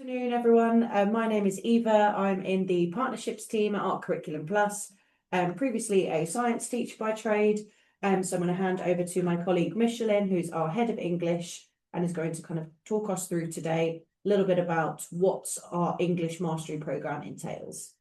Afternoon, everyone. My name is Eva. I'm in the partnerships team at Art Curriculum Plus. Previously a science teacher by trade. So I'm going to hand over to my colleague Michelin, who's our head of English, and is going to kind of talk us through today a little bit about what our English mastery program entails.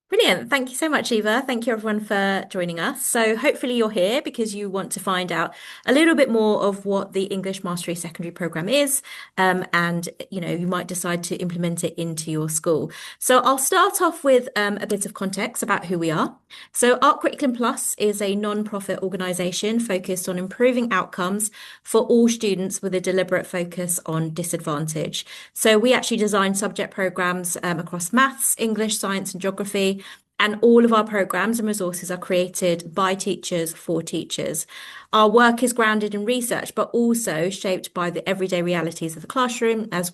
Brilliant. Thank you so much, Eva. Thank you everyone for joining us. So hopefully you're here because you want to find out a little bit more of what the English Mastery Secondary Programme is, and you might decide to implement it into your school. So I'll start off with a bit of context about who we are. So Art Curriculum Plus is a non-profit organisation focused on improving outcomes for all students with a deliberate focus on disadvantage. So we actually design subject programmes across maths, English, science and geography. And all of our programs and resources are created by teachers for teachers. Our work is grounded in research, but also shaped by the everyday realities of the classroom as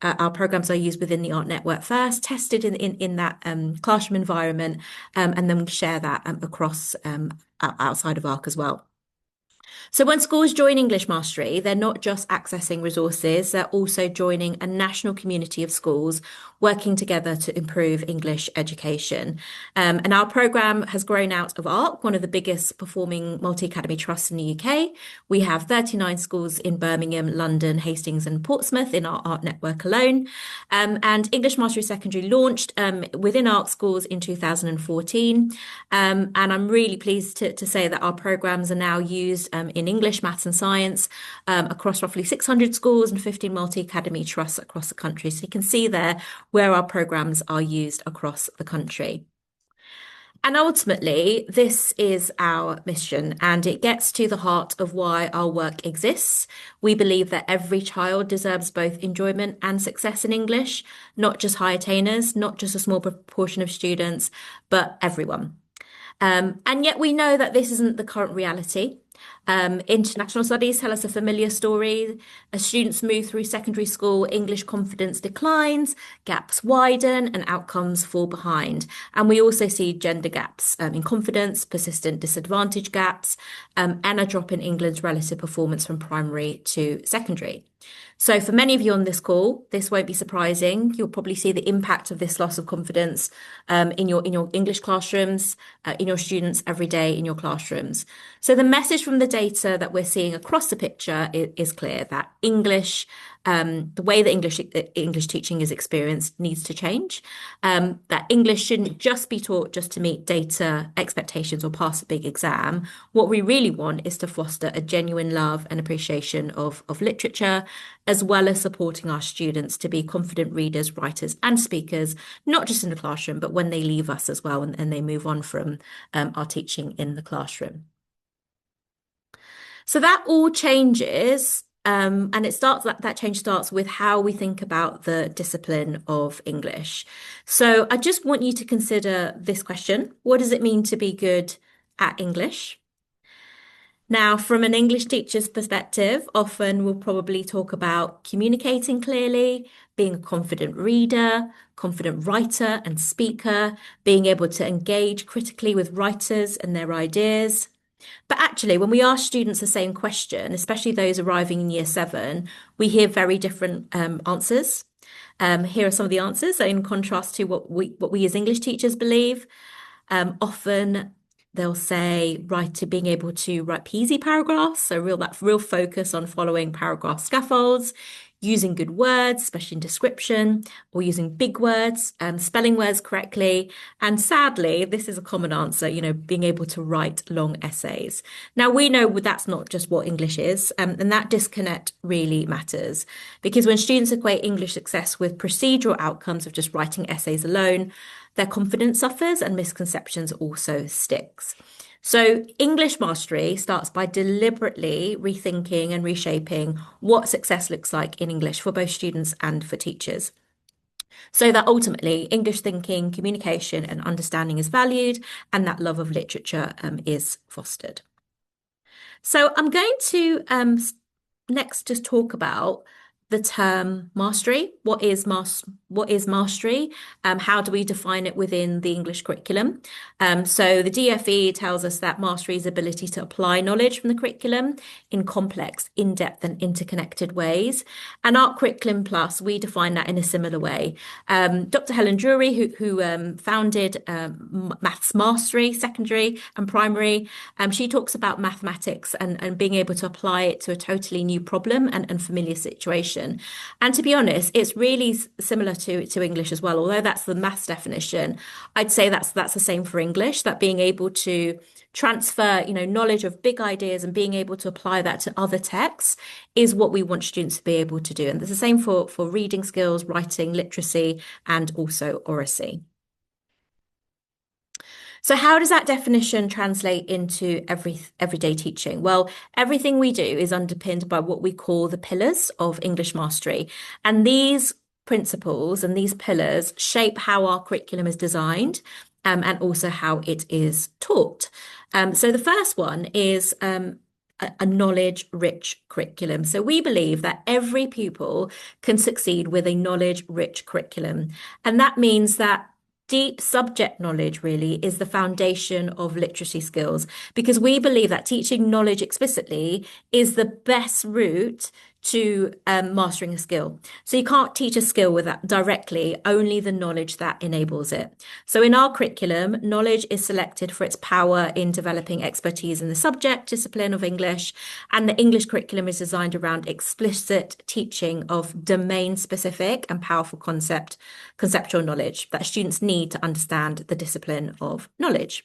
our programs are used within the Art Network first, tested in that classroom environment, and then we share that across outside of ARC as well. So when schools join English Mastery, they're not just accessing resources, they're also joining a national community of schools working together to improve English education. And our programme has grown out of ARC, one of the biggest performing multi-academy trusts in the UK. We have 39 schools in Birmingham, London, Hastings and Portsmouth in our Art Network alone. And English Mastery Secondary launched within ARC schools in 2014. And I'm really pleased to say that our programmes are now used in English, maths and science across roughly 600 schools and 15 multi-academy trusts across the country. So you can see there where our programmes are used across the country. And ultimately, this is our mission, and it gets to the heart of why our work exists. We believe that every child deserves both enjoyment and success in English, not just high attainers, not just a small proportion of students, but everyone. And yet we know that this isn't the current reality. International studies tell us a familiar story. As students move through secondary school, English confidence declines, gaps widen, and outcomes fall behind. And we also see gender gaps in confidence, persistent disadvantage gaps, and a drop in England's relative performance from primary to secondary. So for many of you on this call, this won't be surprising. You'll probably see the impact of this loss of confidence in your English classrooms, in your students every day in your classrooms. So the message from the data that we're seeing across the picture is clear that English, the way that English teaching is experienced needs to change. That English shouldn't just be taught just to meet data expectations or pass a big exam. What we really want is to foster a genuine love and appreciation of literature, as well as supporting our students to be confident readers, writers and speakers, not just in the classroom, but when they leave us as well and they move on from our teaching in the classroom. So that all changes, and that change starts with how we think about the discipline of English. So I just want you to consider this question: what does it mean to be good at English? Now, from an English teacher's perspective, often we'll probably talk about communicating clearly, being a confident reader, confident writer and speaker, being able to engage critically with writers and their ideas. But actually, when we ask students the same question, especially those arriving in year 7, we hear very different answers. Here are some of the answers. So in contrast to what we as English teachers believe, often they'll say being able to write peasy paragraphs, so real focus on following paragraph scaffolds, using good words, especially in description, or using big words, spelling words correctly. And sadly, this is a common answer, being able to write long essays. Now, we know that's not just what English is, and that disconnect really matters, because when students equate English success with procedural outcomes of just writing essays alone, their confidence suffers and misconceptions also sticks. So English mastery starts by deliberately rethinking and reshaping what success looks like in English for both students and for teachers, so that ultimately English thinking, communication and understanding is valued and that love of literature is fostered. So I'm going to next just talk about the term mastery. What is what is mastery? How do we define it within the English curriculum? So the DFE tells us that mastery is ability to apply knowledge from the curriculum in complex, in-depth and interconnected ways. And Art Curriculum Plus, we define that in a similar way. Dr. Helen Drury, who founded Maths Mastery Secondary and Primary, she talks about mathematics and being able to apply it to a totally new problem and familiar situation. And to be honest, it's really similar to English as well. Although that's the maths definition, I'd say that's the same for English, that being able to transfer, knowledge of big ideas and being able to apply that to other texts is what we want students to be able to do. And it's the same for reading skills, writing, literacy, and also oracy. So how does that definition translate into everyday teaching? Well, everything we do is underpinned by what we call the pillars of English mastery. And these principles and these pillars shape how our curriculum is designed, and also how it is taught. So the first one is a knowledge-rich curriculum. So we believe that every pupil can succeed with a knowledge-rich curriculum. And that means that deep subject knowledge really is the foundation of literacy skills, because we believe that teaching knowledge explicitly is the best route to mastering a skill. So you can't teach a skill without directly, only the knowledge that enables it. So in our curriculum, knowledge is selected for its power in developing expertise in the subject discipline of English, and the English curriculum is designed around explicit teaching of domain-specific and powerful conceptual knowledge that students need to understand the discipline of knowledge.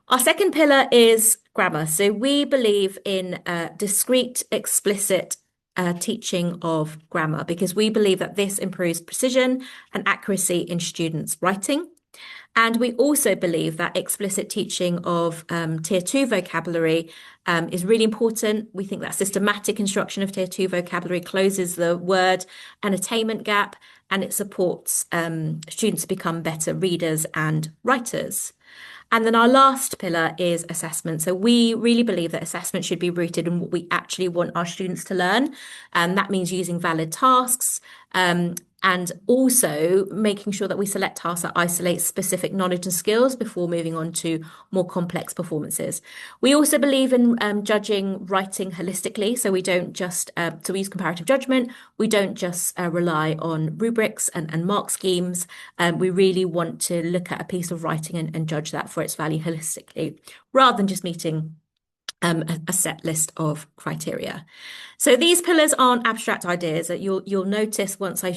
Our second pillar is grammar. So we believe in discrete, explicit teaching of grammar, because we believe that this improves precision and accuracy in students' writing. And we also believe that explicit teaching of Tier 2 vocabulary is really important. We think that systematic instruction of Tier 2 vocabulary closes the word and attainment gap, and it supports students to become better readers and writers. And then our last pillar is assessment. So we really believe that assessment should be rooted in what we actually want our students to learn. And that means using valid tasks, and also making sure that we select tasks that isolate specific knowledge and skills before moving on to more complex performances. We also believe in judging writing holistically. So we don't just, so we use comparative judgment. We don't just rely on rubrics and mark schemes. We really want to look at a piece of writing and judge that for its value holistically, rather than just meeting a set list of criteria. So these pillars aren't abstract ideas. That you'll notice once I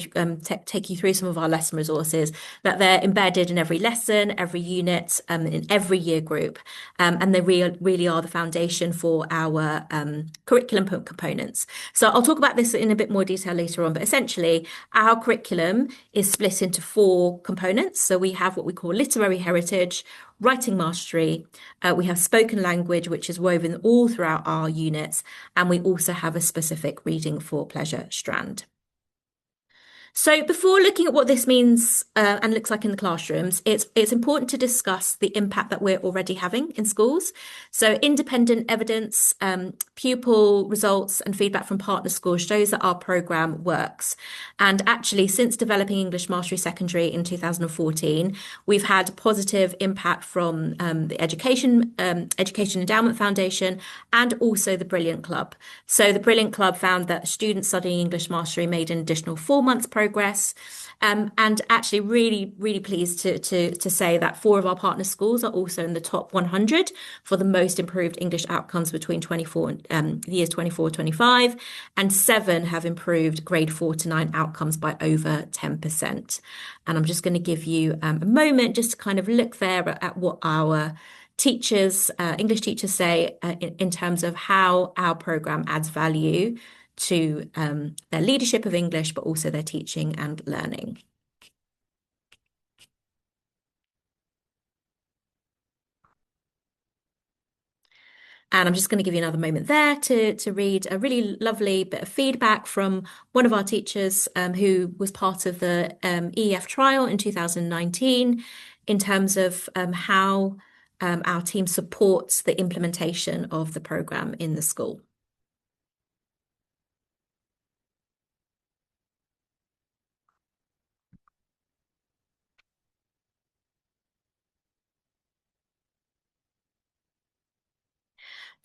take you through some of our lesson resources that they're embedded in every lesson, every unit, in every year group, and they really are the foundation for our curriculum components. So I'll talk about this in a bit more detail later on, but essentially our curriculum is split into 4 components. So we have what we call literary heritage, writing mastery, we have spoken language, which is woven all throughout our units, and we also have a specific reading for pleasure strand. So before looking at what this means and looks like in the classrooms, it's important to discuss the impact that we're already having in schools. So independent evidence, pupil results and feedback from partner schools shows that our programme works. And actually, since developing English Mastery Secondary in 2014, we've had positive impact from the Education Endowment Foundation and also the Brilliant Club. So the Brilliant Club found that students studying English Mastery made an additional 4 months progress. And actually really pleased to say that 4 of our partner schools are also in the top 100 for the most improved English outcomes between years 24-25, and 7 have improved grade 4 to 9 outcomes by over 10%. And I'm just going to give you a moment just to kind of look there at what our teachers, English teachers say in terms of how our programme adds value to their leadership of English, but also their teaching and learning. And I'm just going to give you another moment there to read a really lovely bit of feedback from one of our teachers who was part of the EEF trial in 2019 in terms of how our team supports the implementation of the programme in the school.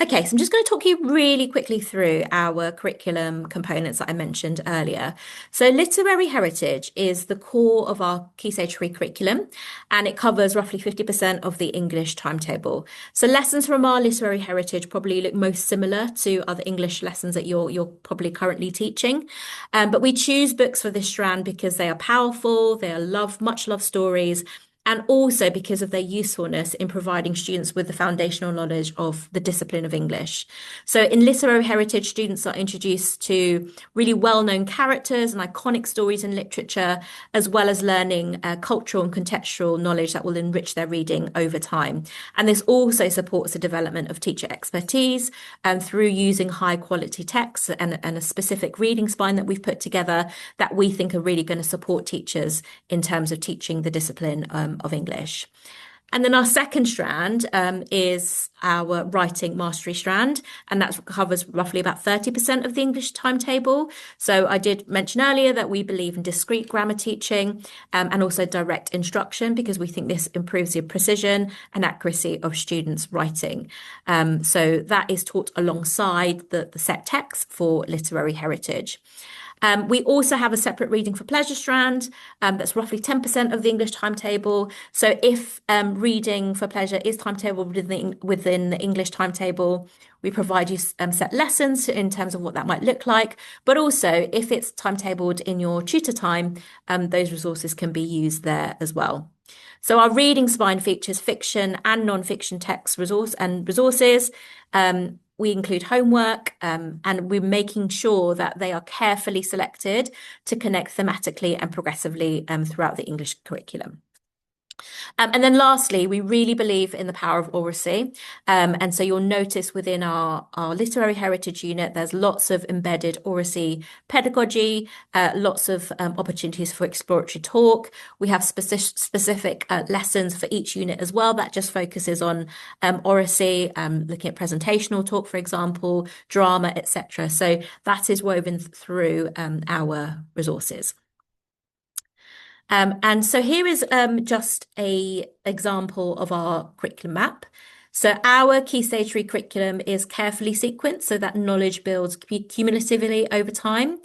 Okay, so I'm just going to talk you really quickly through our curriculum components that I mentioned earlier. So literary heritage is the core of our Key Stage 3 curriculum, and it covers roughly 50% of the English timetable. So lessons from our literary heritage probably look most similar to other English lessons that you're probably currently teaching. But we choose books for this strand because they are powerful, they are much loved stories, and also because of their usefulness in providing students with the foundational knowledge of the discipline of English. So in literary heritage, students are introduced to really well-known characters and iconic stories in literature, as well as learning cultural and contextual knowledge that will enrich their reading over time. And this also supports the development of teacher expertise through using high quality texts and a specific reading spine that we've put together that we think are really going to support teachers in terms of teaching the discipline of English. And then our second strand is our writing mastery strand, and that covers roughly about 30% of the English timetable. So I did mention earlier that we believe in discrete grammar teaching and also direct instruction because we think this improves the precision and accuracy of students' writing. So that is taught alongside the set text for literary heritage. We also have a separate reading for pleasure strand that's roughly 10% of the English timetable. So if reading for pleasure is timetabled within the English timetable, we provide you set lessons in terms of what that might look like. But also, if it's timetabled in your tutor time, those resources can be used there as well. So our reading spine features fiction and non-fiction text resources. We include homework and we're making sure that they are carefully selected to connect thematically and progressively throughout the English curriculum. And then lastly, we really believe in the power of oracy. And so you'll notice within our literary heritage unit, there's lots of embedded oracy pedagogy, lots of opportunities for exploratory talk. We have specific lessons for each unit as well that just focuses on oracy, looking at presentational talk, for example, drama, etc. So that is woven through our resources. And so here is just an example of our curriculum map. So our Key Stage 3 curriculum is carefully sequenced so that knowledge builds cumulatively over time.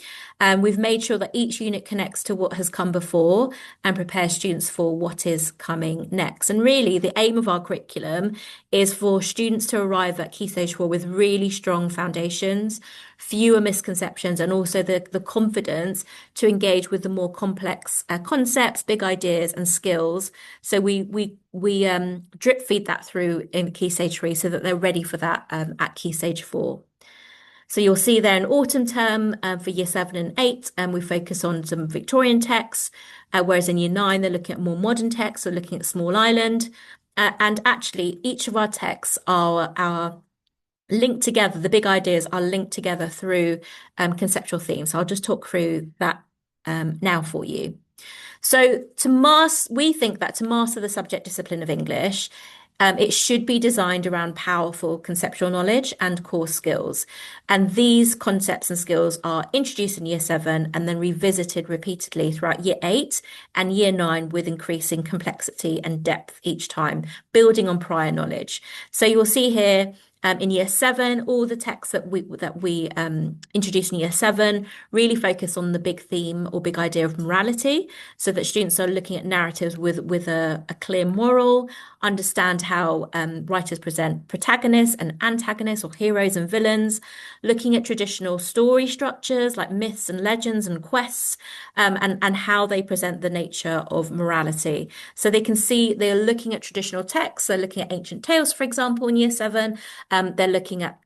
We've made sure that each unit connects to what has come before and prepares students for what is coming next. And really, the aim of our curriculum is for students to arrive at Key Stage 4 with really strong foundations, fewer misconceptions, and also the confidence to engage with the more complex concepts, big ideas, and skills. So we drip feed that through in Key Stage 3 so that they're ready for that at Key Stage 4. So you'll see there in autumn term for year 7 and 8, and we focus on some Victorian texts, whereas in year 9, they're looking at more modern texts, so looking at Small Island. And actually, each of our texts are linked together. The big ideas are linked together through conceptual themes. So I'll just talk through that now for you. So we think that to master the subject discipline of English, it should be designed around powerful conceptual knowledge and core skills. And these concepts and skills are introduced in year 7 and then revisited repeatedly throughout year 8 and year 9 with increasing complexity and depth each time, building on prior knowledge. So you will see here in year 7, all the texts that we introduce in year 7 really focus on the big theme or big idea of morality, so that students are looking at narratives with a clear moral, understand how writers present protagonists and antagonists or heroes and villains, looking at traditional story structures like myths and legends and quests, and how they present the nature of morality. So they can see they're looking at traditional texts, they're looking at ancient tales, for example, in year 7. They're looking at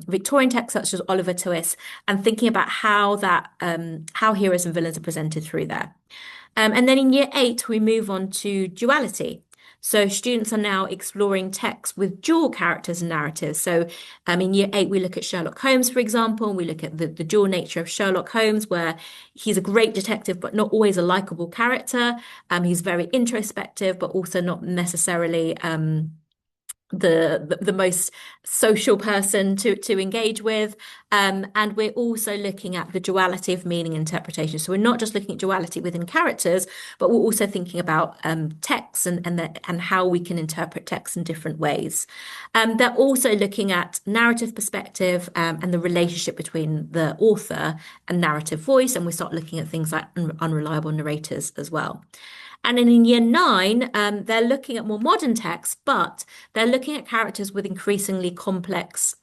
Victorian texts such as Oliver Twist and thinking about how heroes and villains are presented through there. And then in year 8, we move on to duality. So students are now exploring texts with dual characters and narratives. So in year 8, we look at Sherlock Holmes, for example, and we look at the dual nature of Sherlock Holmes, where he's a great detective, but not always a likable character. He's very introspective, but also not necessarily the most social person to engage with. And we're also looking at the duality of meaning interpretation. So we're not just looking at duality within characters, but we're also thinking about texts and how we can interpret texts in different ways. They're also looking at narrative perspective and the relationship between the author and narrative voice. And we start looking at things like unreliable narrators as well. And then in year 9, they're looking at more modern texts, but they're looking at characters with increasingly complex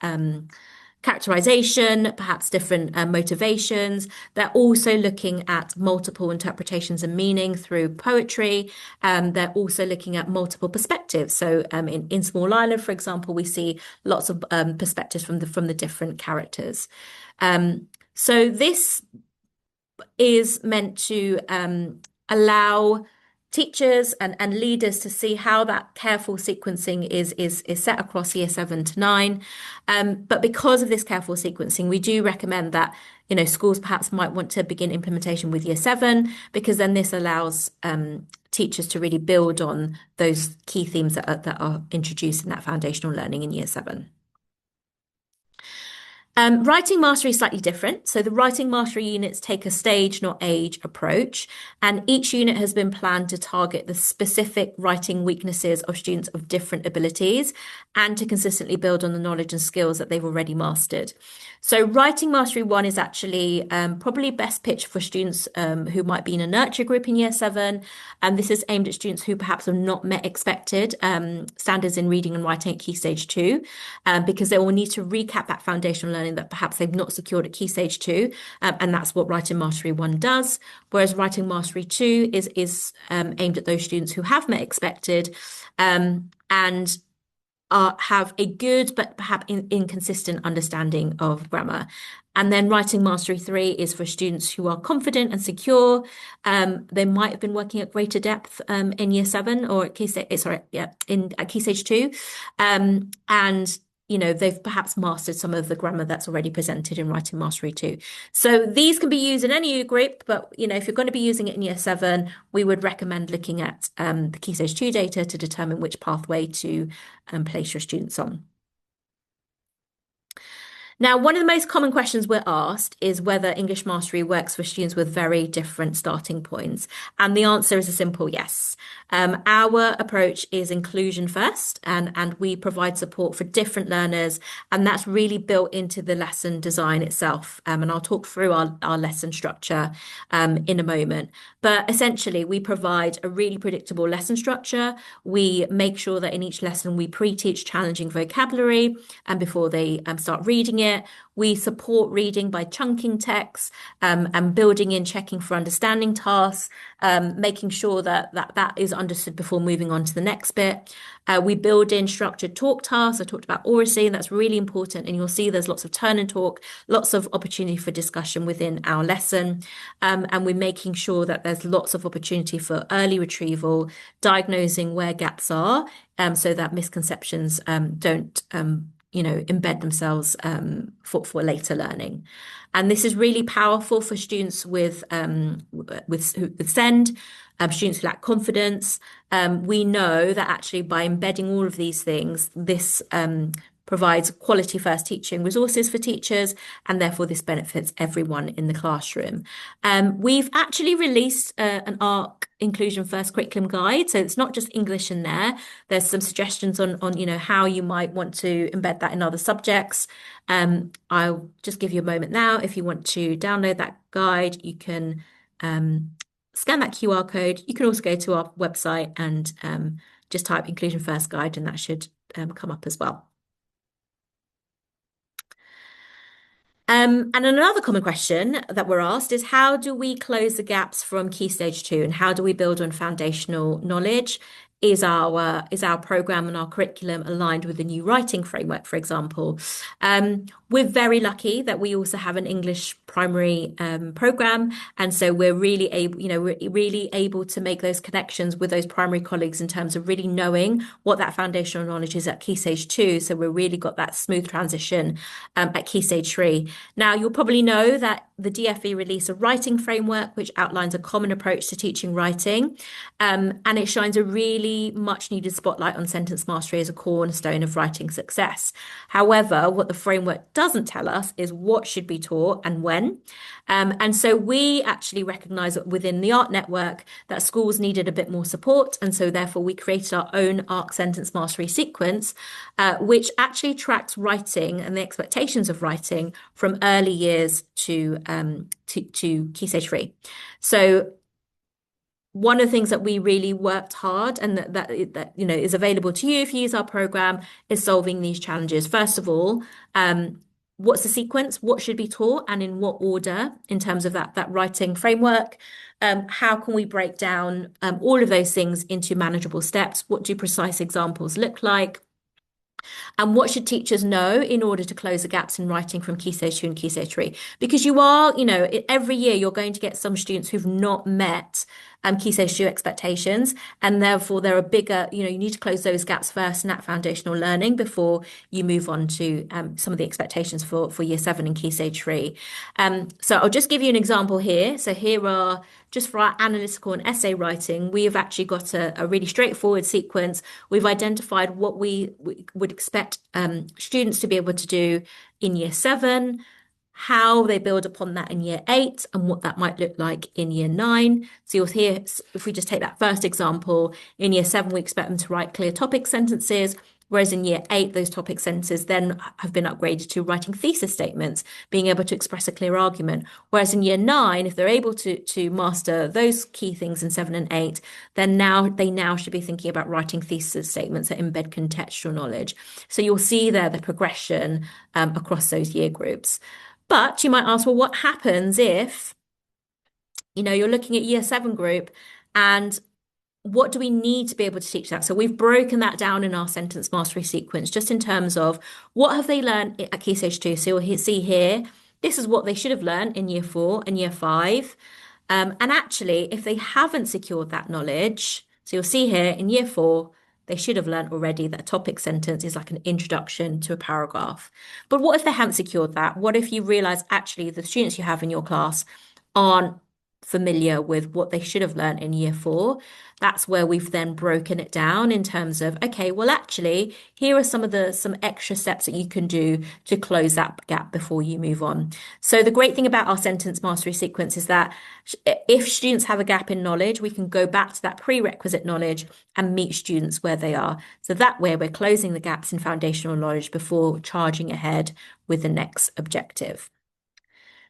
characterization, perhaps different motivations. They're also looking at multiple interpretations and meaning through poetry. They're also looking at multiple perspectives. So in Small Island, for example, we see lots of perspectives from the different characters. So this is meant to allow teachers and leaders to see how that careful sequencing is set across year 7 to 9. But because of this careful sequencing, we do recommend that, schools perhaps might want to begin implementation with year 7, because then this allows teachers to really build on those key themes that are introduced in that foundational learning in year 7. Writing mastery is slightly different. So the writing mastery units take a stage, not age approach, and each unit has been planned to target the specific writing weaknesses of students of different abilities and to consistently build on the knowledge and skills that they've already mastered. So writing mastery 1 is actually probably best pitched for students who might be in a nurture group in year 7. And this is aimed at students who perhaps have not met expected standards in reading and writing at Key Stage 2, because they will need to recap that foundational learning that perhaps they've not secured at Key Stage 2, and that's what Writing Mastery 1 does. Whereas Writing Mastery 2 is aimed at those students who have met expected and have a good but perhaps inconsistent understanding of grammar. And then Writing Mastery 3 is for students who are confident and secure. They might have been working at greater depth in year 7 or at Key Stage 2, and they've perhaps mastered some of the grammar that's already presented in Writing Mastery 2. So these can be used in any year group, but if you're going to be using it in year 7, we would recommend looking at the Key Stage 2 data to determine which pathway to place your students on. Now, one of the most common questions we're asked is whether English Mastery works for students with very different starting points. And the answer is a simple yes. Our approach is inclusion first, and we provide support for different learners, and that's really built into the lesson design itself. And I'll talk through our lesson structure in a moment. But essentially, we provide a really predictable lesson structure. We make sure that in each lesson, we pre-teach challenging vocabulary and before they start reading it. We support reading by chunking texts and building in checking for understanding tasks, making sure that is understood before moving on to the next bit. We build in structured talk tasks. I talked about oracy, and that's really important. And you'll see there's lots of turn and talk, lots of opportunity for discussion within our lesson. And we're making sure that there's lots of opportunity for early retrieval, diagnosing where gaps are, so that misconceptions don't embed themselves for later learning. And this is really powerful for students with SEND, students who lack confidence. We know that actually by embedding all of these things, this provides quality first teaching resources for teachers, and therefore this benefits everyone in the classroom. We've actually released an ARC Inclusion First curriculum guide, so it's not just English in there. There's some suggestions on how you might want to embed that in other subjects. I'll just give you a moment now. If you want to download that guide, you can scan that QR code. You can also go to our website and just type Inclusion First Guide, and that should come up as well. And another common question that we're asked is, how do we close the gaps from Key Stage 2, and how do we build on foundational knowledge? Is our program and our curriculum aligned with the new writing framework, for example? We're very lucky that we also have an English primary program, and so we're really able to make those connections with those primary colleagues in terms of really knowing what that foundational knowledge is at Key Stage 2. So we've really got that smooth transition at Key Stage 3. Now, you'll probably know that the DFE released a writing framework, which outlines a common approach to teaching writing. And it shines a really much needed spotlight on sentence mastery as a cornerstone of writing success. However, what the framework doesn't tell us is what should be taught and when. And so we actually recognise that within the ARC network that schools needed a bit more support. And so therefore we created our own ARC sentence mastery sequence, which actually tracks writing and the expectations of writing from early years to Key Stage 3. So one of the things that we really worked hard and that is available to you if you use our program is solving these challenges. First of all, what's the sequence? What should be taught and in what order in terms of that writing framework? How can we break down all of those things into manageable steps? What do precise examples look like? And what should teachers know in order to close the gaps in writing from Key Stage 2 and Key Stage 3? Because every year you're going to get some students who've not met Key Stage 2 expectations, and therefore there are bigger, you need to close those gaps first in that foundational learning before you move on to some of the expectations for Year 7 and Key Stage 3. So I'll just give you an example here. So here are, just for our analytical and essay writing, we have actually got a really straightforward sequence. We've identified what we would expect students to be able to do in Year 7, how they build upon that in Year 8, and what that might look like in Year 9. So you'll hear, if we just take that first example, in Year 7, we expect them to write clear topic sentences, whereas in Year 8, those topic sentences then have been upgraded to writing thesis statements, being able to express a clear argument. Whereas in Year 9, if they're able to master those key things in 7 and 8, then they now should be thinking about writing thesis statements that embed contextual knowledge. So you'll see there the progression across those year groups. But you might ask, well, what happens if, you're looking at Year 7 group, and what do we need to be able to teach that? So we've broken that down in our sentence mastery sequence, just in terms of what have they learned at Key Stage 2. So you'll see here, this is what they should have learned in Year 4 and Year 5. And actually, if they haven't secured that knowledge, so you'll see here in Year 4, they should have learned already that a topic sentence is like an introduction to a paragraph. But what if they haven't secured that? What if you realize actually the students you have in your class aren't familiar with what they should have learned in Year 4? That's where we've then broken it down in terms of, okay, well, actually, here are some extra steps that you can do to close that gap before you move on. So the great thing about our sentence mastery sequence is that if students have a gap in knowledge, we can go back to that prerequisite knowledge and meet students where they are. So that way we're closing the gaps in foundational knowledge before charging ahead with the next objective.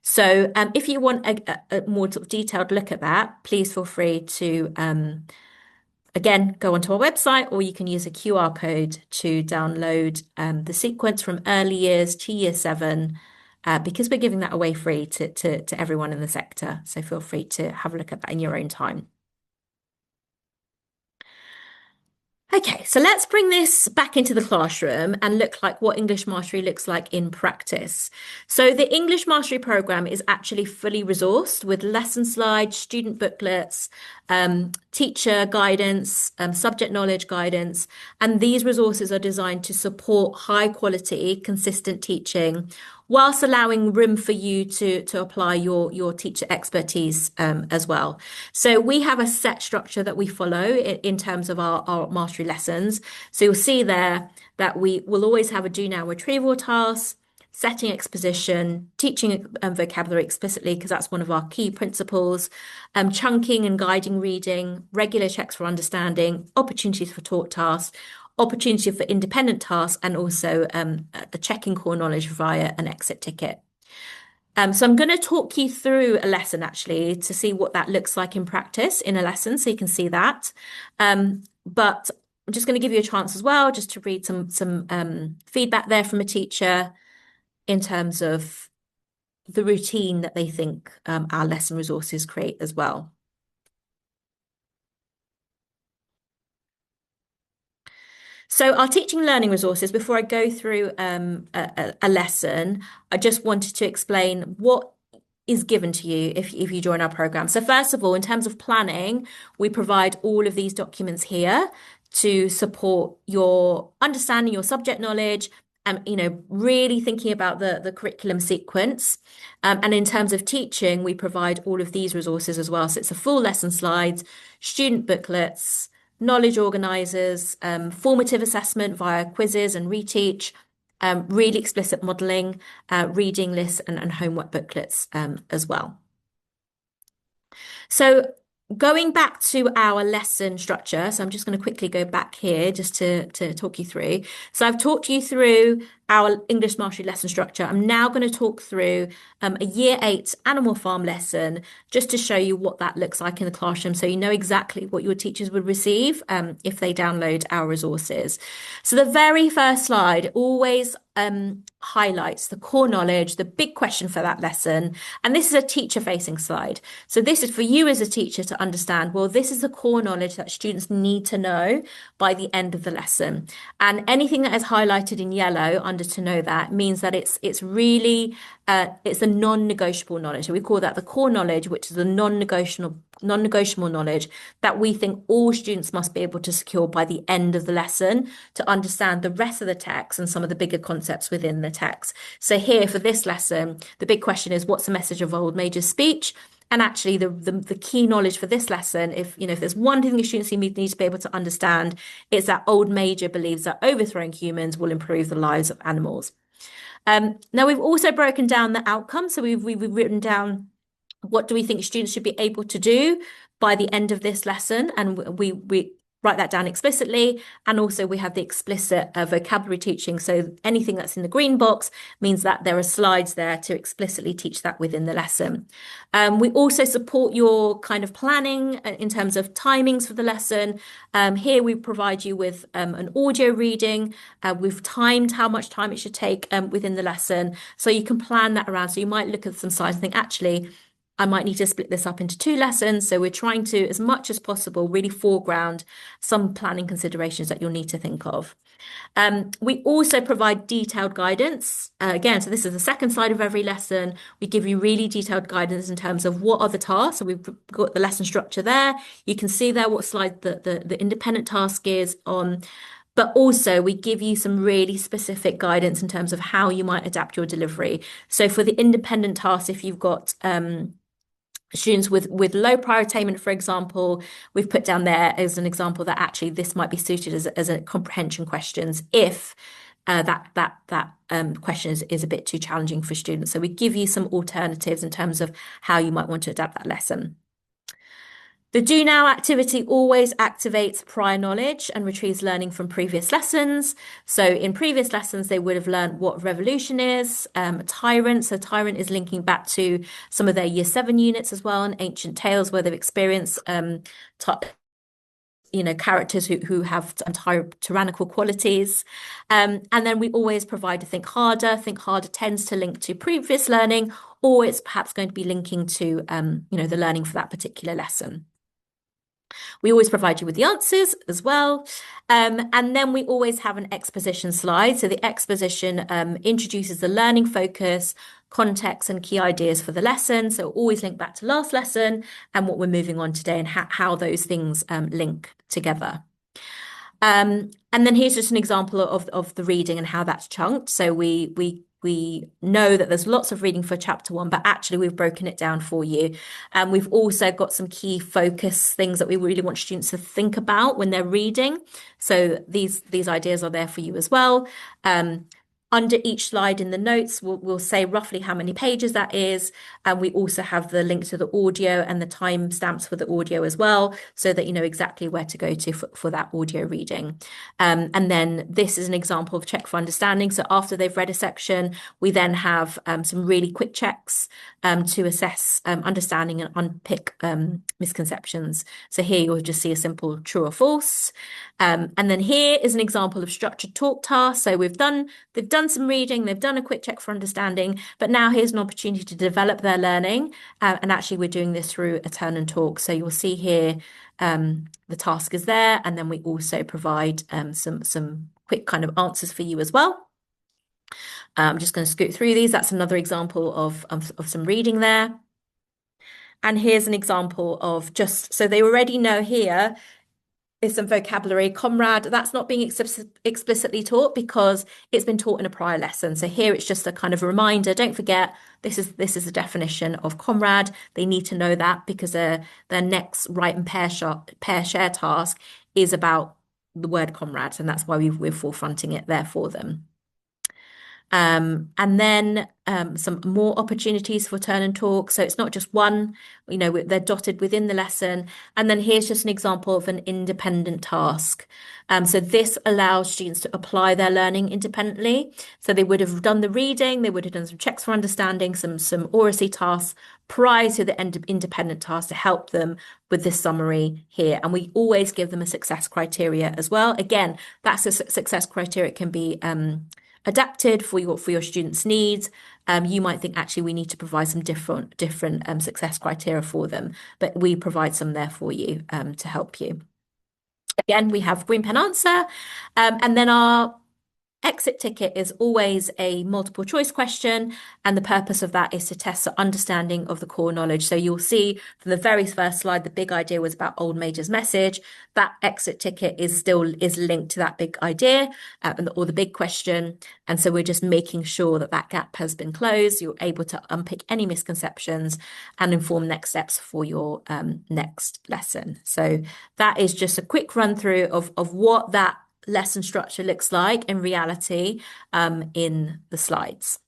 So if you want a more sort of detailed look at that, please feel free to, again, go onto our website, or you can use a QR code to download the sequence from early years to Year 7, because we're giving that away free to everyone in the sector. So feel free to have a look at that in your own time. Okay, so let's bring this back into the classroom and look like what English Mastery looks like in practice. So the English Mastery program is actually fully resourced with lesson slides, student booklets, teacher guidance, subject knowledge guidance, and these resources are designed to support high quality, consistent teaching, whilst allowing room for you to apply your teacher expertise as well. So we have a set structure that we follow in terms of our mastery lessons. So you'll see there that we will always have a do now retrieval task, setting exposition, teaching vocabulary explicitly, because that's one of our key principles, chunking and guiding reading, regular checks for understanding, opportunities for taught tasks, opportunity for independent tasks, and also the checking core knowledge via an exit ticket. So I'm going to talk you through a lesson actually to see what that looks like in practice in a lesson, so you can see that. But I'm just going to give you a chance as well just to read some feedback there from a teacher in terms of the routine that they think our lesson resources create as well. So our teaching learning resources, before I go through a lesson, I just wanted to explain what is given to you if you join our program. So first of all, in terms of planning, we provide all of these documents here to support your understanding, your subject knowledge, really thinking about the curriculum sequence. And in terms of teaching, we provide all of these resources as well. So it's a full lesson slides, student booklets, knowledge organisers, formative assessment via quizzes and reteach, really explicit modelling, reading lists and homework booklets as well. So going back to our lesson structure, so I'm just going to quickly go back here just to talk you through. So I've talked you through our English mastery lesson structure. I'm now going to talk through a year 8 Animal Farm lesson just to show you what that looks like in the classroom, so you know exactly what your teachers would receive if they download our resources. So the very first slide always highlights the core knowledge, the big question for that lesson. And this is a teacher-facing slide. So this is for you as a teacher to understand, well, this is the core knowledge that students need to know by the end of the lesson. And anything that is highlighted in yellow under to know that means that it's really it's a non-negotiable knowledge. So we call that the core knowledge, which is the non-negotiable knowledge that we think all students must be able to secure by the end of the lesson to understand the rest of the text and some of the bigger concepts within the text. So here for this lesson, the big question is, what's the message of Old Major's speech? And actually the key knowledge for this lesson, if there's one thing the students need to be able to understand, it's that Old Major believes that overthrowing humans will improve the lives of animals. Now we've also broken down the outcome. So we've written down what do we think students should be able to do by the end of this lesson, and we write that down explicitly. And also we have the explicit vocabulary teaching. So anything that's in the green box means that there are slides there to explicitly teach that within the lesson. We also support your kind of planning in terms of timings for the lesson. Here we provide you with an audio reading. We've timed how much time it should take within the lesson. So you can plan that around. So you might look at some slides and think, actually, I might need to split this up into 2 lessons. So we're trying to, as much as possible, really foreground some planning considerations that you'll need to think of. We also provide detailed guidance. Again, so this is the second slide of every lesson. We give you really detailed guidance in terms of what are the tasks. So we've got the lesson structure there. You can see there what slide the independent task is on. But also we give you some really specific guidance in terms of how you might adapt your delivery. So for the independent tasks, if you've got students with low prior attainment, for example, we've put down there as an example that actually this might be suited as a comprehension questions if that question is a bit too challenging for students. So we give you some alternatives in terms of how you might want to adapt that lesson. The Do Now activity always activates prior knowledge and retrieves learning from previous lessons. So in previous lessons, they would have learned what revolution is, tyrant. So tyrant is linking back to some of their year 7 units as well, and ancient tales where they've experienced characters who have tyrannical qualities. And then we always provide a Think Harder. Think Harder tends to link to previous learning, or it's perhaps going to be linking to the learning for that particular lesson. We always provide you with the answers as well. And then we always have an exposition slide. So the exposition introduces the learning focus, context and key ideas for the lesson. So always link back to last lesson and what we're moving on today and how those things link together. And then here's just an example of the reading and how that's chunked. So we know that there's lots of reading for chapter 1, but actually we've broken it down for you. And we've also got some key focus things that we really want students to think about when they're reading. So these ideas are there for you as well. Under each slide in the notes, we'll say roughly how many pages that is. And we also have the link to the audio and the timestamps for the audio as well, so that you know exactly where to go to for that audio reading. And then this is an example of check for understanding. So after they've read a section, we then have some really quick checks to assess understanding and unpick misconceptions. So here you'll just see a simple true or false. And then here is an example of structured talk tasks. So they've done some reading, they've done a quick check for understanding, but now here's an opportunity to develop their learning. And actually we're doing this through a turn and talk. So you'll see here the task is there, and then we also provide some quick kind of answers for you as well. I'm just going to scoot through these. That's another example of some reading there. And here's an example of so they already know here is some vocabulary. Comrade, that's not being explicitly taught because it's been taught in a prior lesson. So here it's just a kind of a reminder. Don't forget, this is the definition of comrade. They need to know that because their next write and pair share task is about the word comrade, and that's why we're forefronting it there for them. And then some more opportunities for turn and talk. So it's not just one, they're dotted within the lesson. And then here's just an example of an independent task. So this allows students to apply their learning independently. So they would have done the reading, they would have done some checks for understanding, some oracy tasks prior to the independent task to help them with this summary here. And we always give them a success criteria as well. Again, that's a success criteria. It can be adapted for your students' needs. You might think actually we need to provide some different success criteria for them, but we provide some there for you to help you. Again, we have green pen answer, and then our exit ticket is always a multiple choice question, and the purpose of that is to test the understanding of the core knowledge. So you'll see from the very first slide, the big idea was about Old Major's message. That exit ticket is linked to that big idea or the big question. And so we're just making sure that that gap has been closed. You're able to unpick any misconceptions and inform next steps for your next lesson. So that is just a quick run through of what that lesson structure looks like in reality in the slides.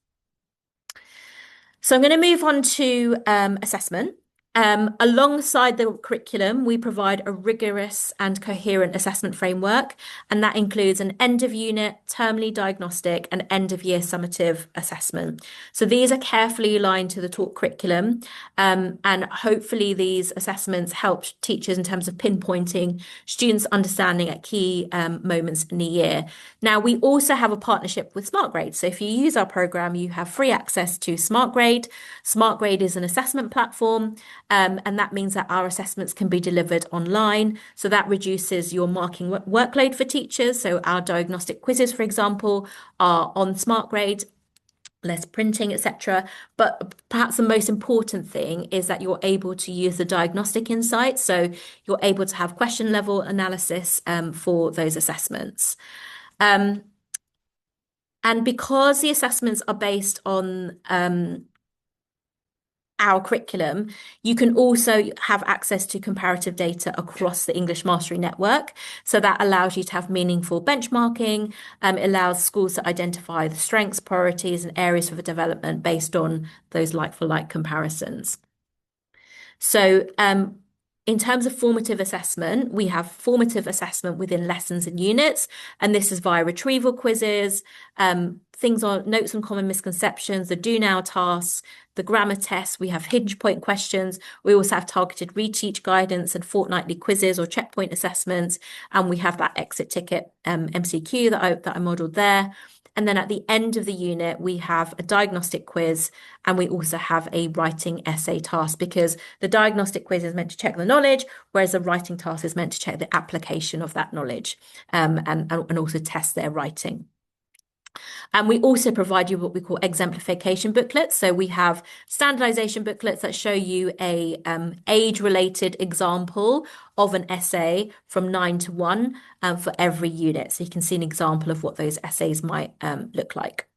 So I'm going to move on to assessment. Alongside the curriculum, we provide a rigorous and coherent assessment framework, and that includes an end-of-unit, termly diagnostic, and end-of-year summative assessment. So these are carefully aligned to the taught curriculum, and hopefully these assessments help teachers in terms of pinpointing students' understanding at key moments in the year. Now, we also have a partnership with SmartGrade. So if you use our program, you have free access to SmartGrade. SmartGrade is an assessment platform. And that means that our assessments can be delivered online. So that reduces your marking workload for teachers. So our diagnostic quizzes, for example, are on SmartGrade, less printing, etc. But perhaps the most important thing is that you're able to use the diagnostic insights. So you're able to have question level analysis for those assessments. And because the assessments are based on our curriculum, you can also have access to comparative data across the English Mastery Network. So that allows you to have meaningful benchmarking. It allows schools to identify the strengths, priorities, and areas for development based on those like-for-like comparisons. So in terms of formative assessment, we have formative assessment within lessons and units, and this is via retrieval quizzes, things on notes on common misconceptions, the do now tasks, the grammar tests. We have hinge point questions. We also have targeted reteach guidance and fortnightly quizzes or checkpoint assessments, and we have that exit ticket MCQ that I modeled there. And then at the end of the unit, we have a diagnostic quiz, and we also have a writing essay task, because the diagnostic quiz is meant to check the knowledge, whereas the writing task is meant to check the application of that knowledge and also test their writing. And we also provide you what we call exemplification booklets. So we have standardization booklets that show you a age-related example of an essay from 9 to 1 for every unit. So you can see an example of what those essays might look like.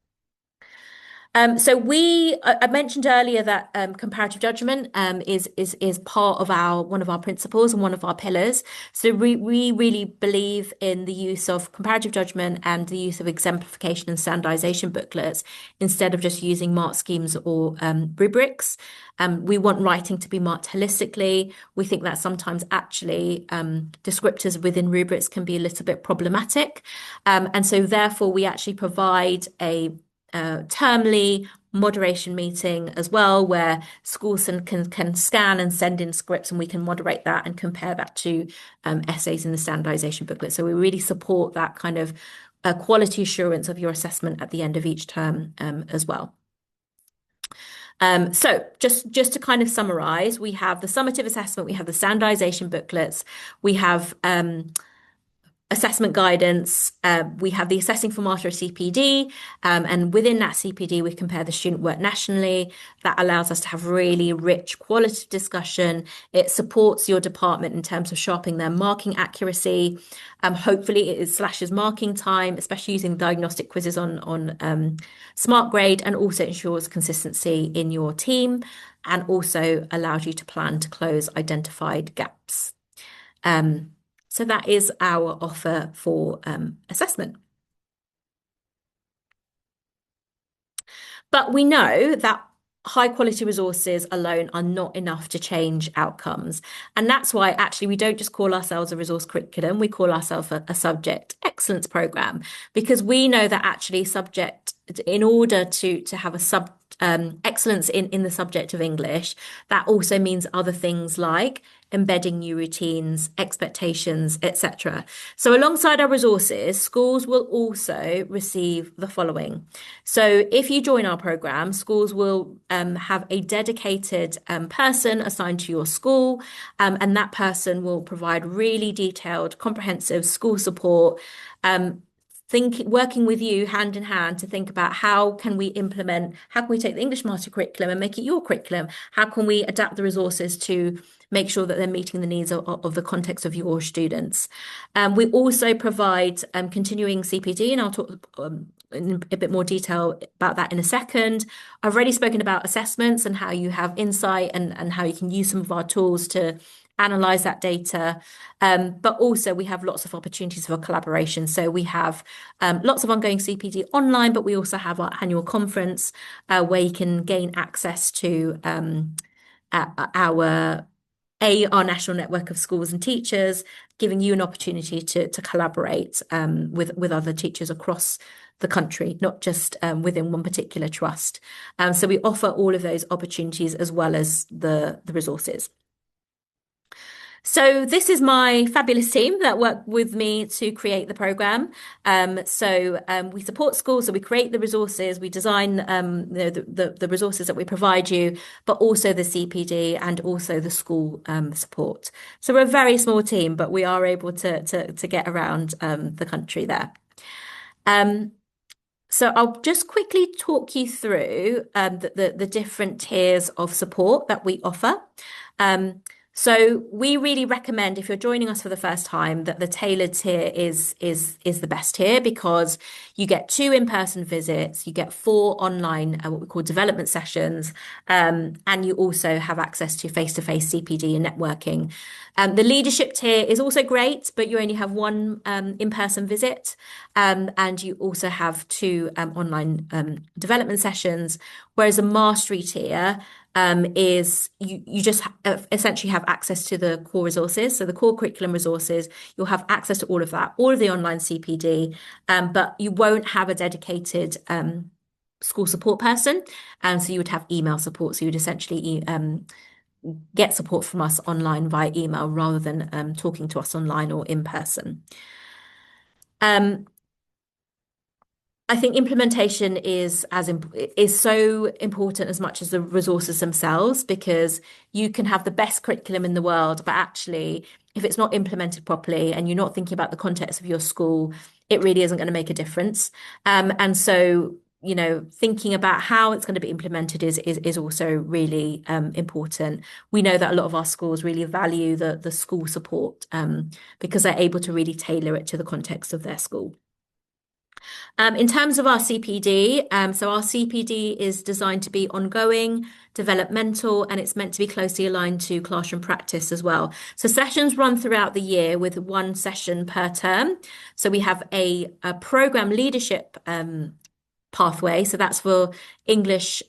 So I mentioned earlier that comparative judgment is part of one of our principles and one of our pillars. So we really believe in the use of comparative judgment and the use of exemplification and standardization booklets instead of just using mark schemes or rubrics. We want writing to be marked holistically. We think that sometimes actually descriptors within rubrics can be a little bit problematic. And so therefore we actually provide a termly moderation meeting as well, where schools can scan and send in scripts, and we can moderate that and compare that to essays in the standardization booklet. So we really support that kind of quality assurance of your assessment at the end of each term as well. So just to kind of summarize, we have the summative assessment, we have the standardization booklets, we have assessment guidance. We have the Assessing for Master of CPD, and within that CPD, we compare the student work nationally. That allows us to have really rich qualitative discussion. It supports your department in terms of sharpening their marking accuracy. Hopefully, it slashes marking time, especially using diagnostic quizzes on SmartGrade, and also ensures consistency in your team, and also allows you to plan to close identified gaps. So that is our offer for assessment. But we know that high quality resources alone are not enough to change outcomes. And that's why actually we don't just call ourselves a resource curriculum, we call ourselves a subject excellence program, because we know that actually subject, in order to have a excellence in the subject of English, that also means other things like embedding new routines, expectations, etc. So alongside our resources, schools will also receive the following. So if you join our program, schools will have a dedicated person assigned to your school, and that person will provide really detailed, comprehensive school support, working with you hand in hand to think about how can we take the English Mastery curriculum and make it your curriculum? How can we adapt the resources to make sure that they're meeting the needs of the context of your students? We also provide continuing CPD, and I'll talk in a bit more detail about that in a second. I've already spoken about assessments and how you have insight and how you can use some of our tools to analyze that data. But also we have lots of opportunities for collaboration. So we have lots of ongoing CPD online, but we also have our annual conference where you can gain access to our national network of schools and teachers, giving you an opportunity to collaborate with other teachers across the country, not just within one particular trust. So we offer all of those opportunities as well as the resources. So this is my fabulous team that worked with me to create the program. We support schools, so we create the resources, we design the resources that we provide you, but also the CPD and also the school support. So we're a very small team, but we are able to get around the country there. So I'll just quickly talk you through the different tiers of support that we offer. So we really recommend, if you're joining us for the first time, that the tailored tier is the best tier, because you get 2 in-person visits, you get 4 online what we call development sessions, and you also have access to face-to-face CPD and networking. The leadership tier is also great, but you only have 1 in-person visit, and you also have 2 online development sessions, whereas a mastery tier is you just essentially have access to the core resources. So the core curriculum resources, you'll have access to all of that, all of the online CPD, but you won't have a dedicated school support person. And so you would have email support. So you'd essentially get support from us online via email rather than talking to us online or in person. I think implementation is so important as much as the resources themselves, because you can have the best curriculum in the world, but actually, if it's not implemented properly and you're not thinking about the context of your school, it really isn't going to make a difference. And so, thinking about how it's going to be implemented is also really important. We know that a lot of our schools really value the school support because they're able to really tailor it to the context of their school. In terms of our CPD, so our CPD is designed to be ongoing, developmental, and it's meant to be closely aligned to classroom practice as well. So sessions run throughout the year with 1 session per term. So we have a program leadership pathway. So that's for English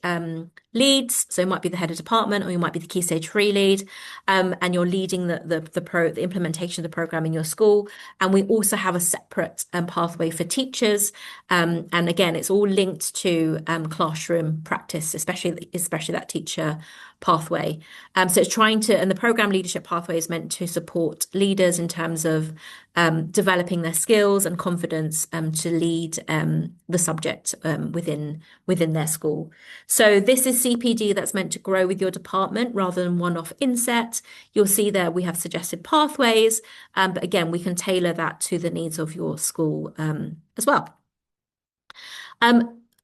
leads. So it might be the head of department, or you might be the Key Stage 3 lead, and you're leading the implementation of the program in your school. And we also have a separate pathway for teachers. And again, it's all linked to classroom practice, especially that teacher pathway. So it's and the program leadership pathway is meant to support leaders in terms of developing their skills and confidence to lead the subject within their school. school. So this is CPD that's meant to grow with your department rather than one-off inset. You'll see there we have suggested pathways, but again, we can tailor that to the needs of your school as well.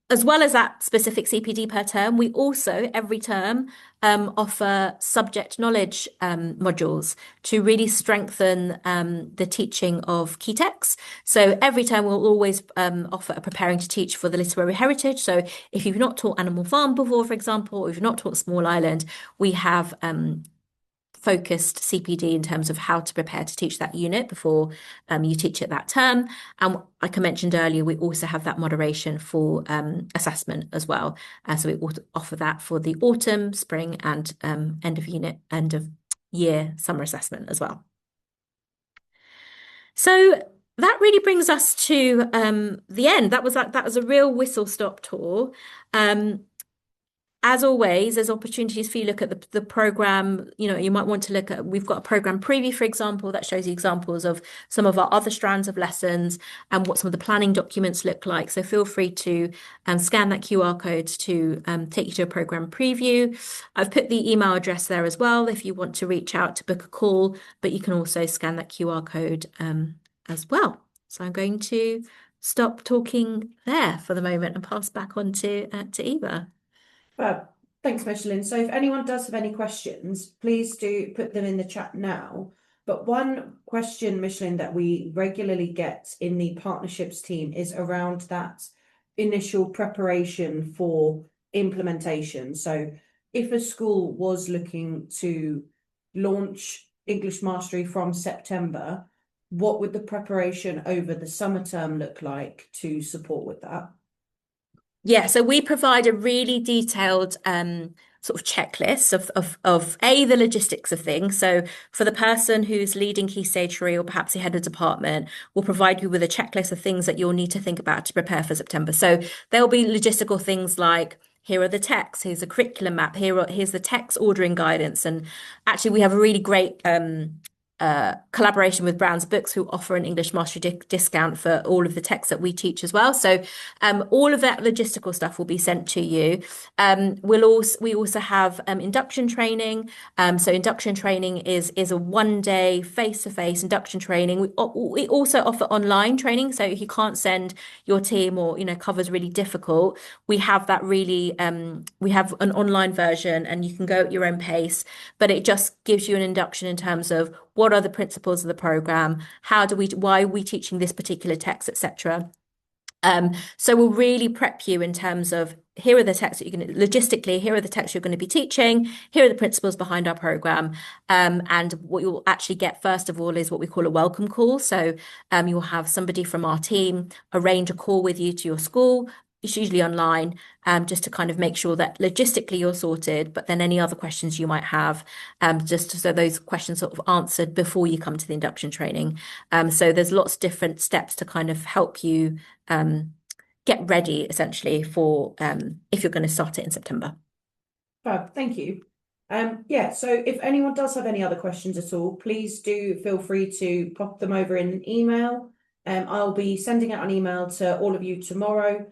As well as that specific CPD per term, we also, every term, offer subject knowledge modules to really strengthen the teaching of key texts. So every term we'll always offer a preparing to teach for the literary heritage. So if you've not taught Animal Farm before, for example, or if you've not taught Small Island, we have focused CPD in terms of how to prepare to teach that unit before you teach it that term. And like I mentioned earlier, we also have that moderation for assessment as well. So we offer that for the autumn, spring, and end of year summer assessment as well. So that really brings us to the end. That was a real whistle-stop tour. As always, there's opportunities for you to look at the program. You might want to look at, we've got a program preview, for example, that shows you examples of some of our other strands of lessons and what some of the planning documents look like. So feel free to scan that QR code to take you to a program preview. I've put the email address there as well if you want to reach out to book a call, but you can also scan that QR code as well. So I'm going to stop talking there for the moment and pass back on to Eva. Thanks, Michelin. So if anyone does have any questions, please do put them in the chat now. But one question, Michelin, that we regularly get in the partnerships team is around that initial preparation for implementation. So if a school was looking to launch English Mastery from September, what would the preparation over the summer term look like to support with that? Yeah, so we provide a really detailed sort of checklist of the logistics of things. So for the person who's leading Key Stage 3 or perhaps the head of department, we'll provide you with a checklist of things that you'll need to think about to prepare for September. So there'll be logistical things like, here are the texts, here's a curriculum map, here's the text ordering guidance. And actually we have a really great collaboration with Brown's Books, who offer an English Mastery discount for all of the texts that we teach as well. So all of that logistical stuff will be sent to you. We also have induction training. So induction training is a one-day face-to-face induction training. We also offer online training. So if you can't send your team or cover's really difficult, we have that really we have an online version and you can go at your own pace, but it just gives you an induction in terms of what are the principles of the program? Why are we teaching this particular text, etc. So we'll really prep you in terms of, here are the texts that logistically, here are the texts you're going to be teaching, here are the principles behind our program. And what you'll actually get first of all is what we call a welcome call. So you'll have somebody from our team arrange a call with you to your school. It's usually online, just to kind of make sure that logistically you're sorted, but then any other questions you might have, just so those questions sort of answered before you come to the induction training. So there's lots of different steps to kind of help you get ready essentially for if you're going to start it in September. Fab, thank you. So if anyone does have any other questions at all, please do feel free to pop them over in an email. I'll be sending out an email to all of you tomorrow.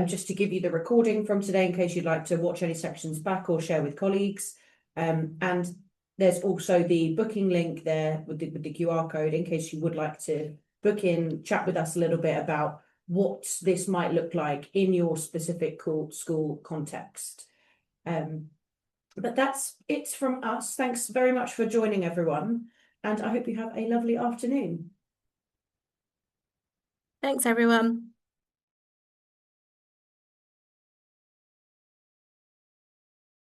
Just to give you the recording from today in case you'd like to watch any sections back or share with colleagues. And there's also the booking link there with the QR code in case you would like to book in, chat with us a little bit about what this might look like in your specific school context. But that's it from us. Thanks very much for joining, everyone. And I hope you have a lovely afternoon. Thanks, everyone.